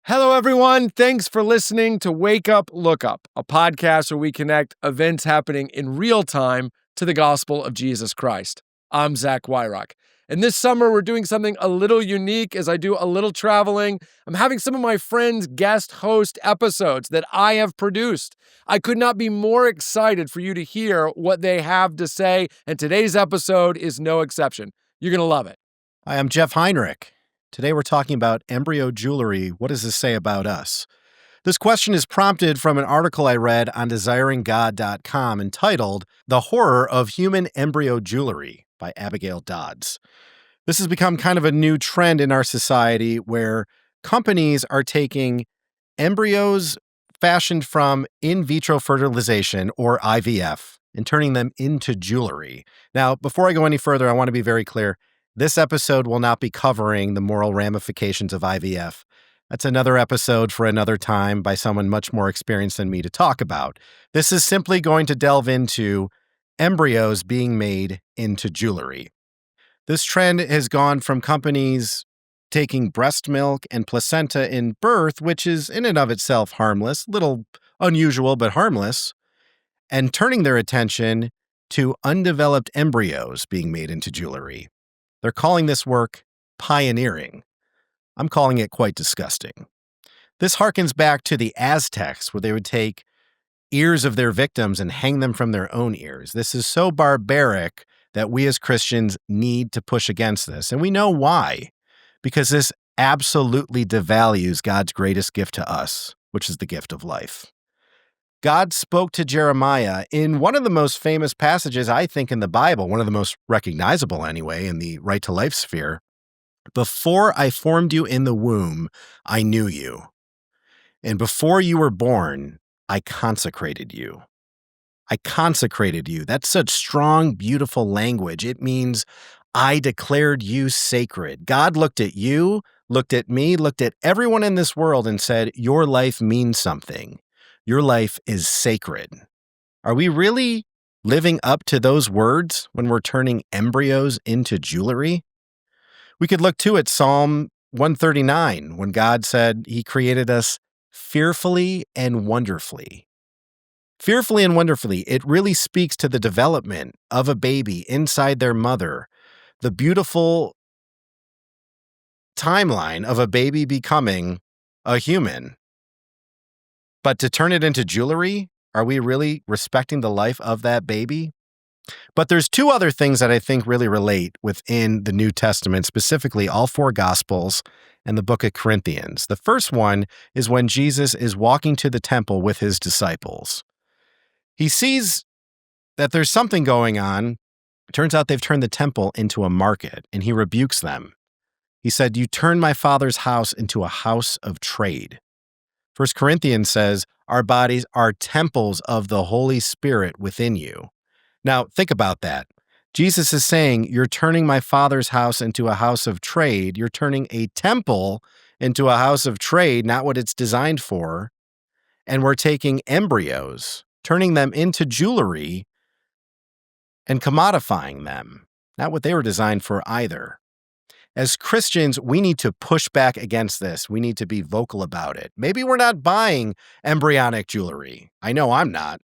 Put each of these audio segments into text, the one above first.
Hello, everyone. Thanks for listening to Wake Up, Look Up, a podcast where we connect events happening in real time to the gospel of Jesus Christ. I'm Zach Heinrich. And this summer, we're doing something a little unique as I do a little traveling. I'm having some of my friends guest host episodes that I have produced. I could not be more excited for you to hear what they have to say, and today's episode is no exception. You're going to love it. Hi, I'm Jeff Heinrich. Today we're talking about embryo jewelry. What does this say about us? This question is prompted from an article I read on desiringgod.com entitled The Horror of Human Embryo Jewelry by Abigail Dodds. This has become kind of a new trend in our society where companies are taking embryos fashioned from in vitro fertilization, or IVF, and turning them into jewelry. Now, before I go any further, I want to be very clear. This episode will not be covering the moral ramifications of IVF. That's another episode for another time by someone much more experienced than me to talk about. This is simply going to delve into embryos being made into jewelry. This trend has gone from companies taking breast milk and placenta in birth, which is in and of itself harmless, little unusual but harmless, and turning their attention to undeveloped embryos being made into jewelry. They're calling this work pioneering. I'm calling it quite disgusting. This harkens back to the Aztecs, where they would take ears of their victims and hang them from their own ears. This is so barbaric that we as Christians need to push against this. And we know why. Because this absolutely devalues God's greatest gift to us, which is the gift of life. God spoke to Jeremiah in one of the most famous passages, I think, in the Bible, one of the most recognizable anyway, in the right to life sphere. Before I formed you in the womb, I knew you. And before you were born, I consecrated you. I consecrated you. That's such strong, beautiful language. It means I declared you sacred. God looked at you, looked at me, looked at everyone in this world and said, your life means something. Your life is sacred. Are we really living up to those words when we're turning embryos into jewelry? We could look too at Psalm 139, when God said he created us fearfully and wonderfully. Fearfully and wonderfully, it really speaks to the development of a baby inside their mother, the beautiful timeline of a baby becoming a human. But to turn it into jewelry, are we really respecting the life of that baby? But there's two other things that I think really relate within the New Testament, specifically all four Gospels and the book of Corinthians. The first one is when Jesus is walking to the temple with his disciples. He sees that there's something going on. It turns out they've turned the temple into a market, and he rebukes them. He said, "You turn my Father's house into a house of trade." 1 Corinthians says, our bodies are temples of the Holy Spirit within you. Now, think about that. Jesus is saying, you're turning my Father's house into a house of trade. You're turning a temple into a house of trade, not what it's designed for. And we're taking embryos, turning them into jewelry, and commodifying them, not what they were designed for either. As Christians, we need to push back against this. We need to be vocal about it. Maybe we're not buying embryonic jewelry. I know I'm not.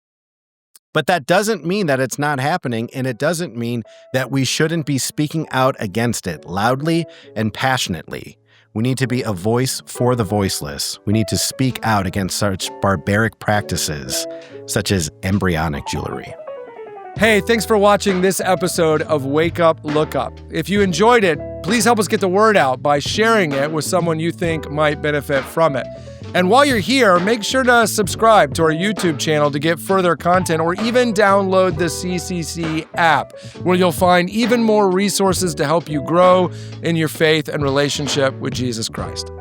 But that doesn't mean that it's not happening, and it doesn't mean that we shouldn't be speaking out against it loudly and passionately. We need to be a voice for the voiceless. We need to speak out against such barbaric practices, such as embryonic jewelry. Hey, thanks for watching this episode of Wake Up, Look Up. If you enjoyed it, please help us get the word out by sharing it with someone you think might benefit from it. And while you're here, make sure to subscribe to our YouTube channel to get further content, or even download the CCC app, where you'll find even more resources to help you grow in your faith and relationship with Jesus Christ.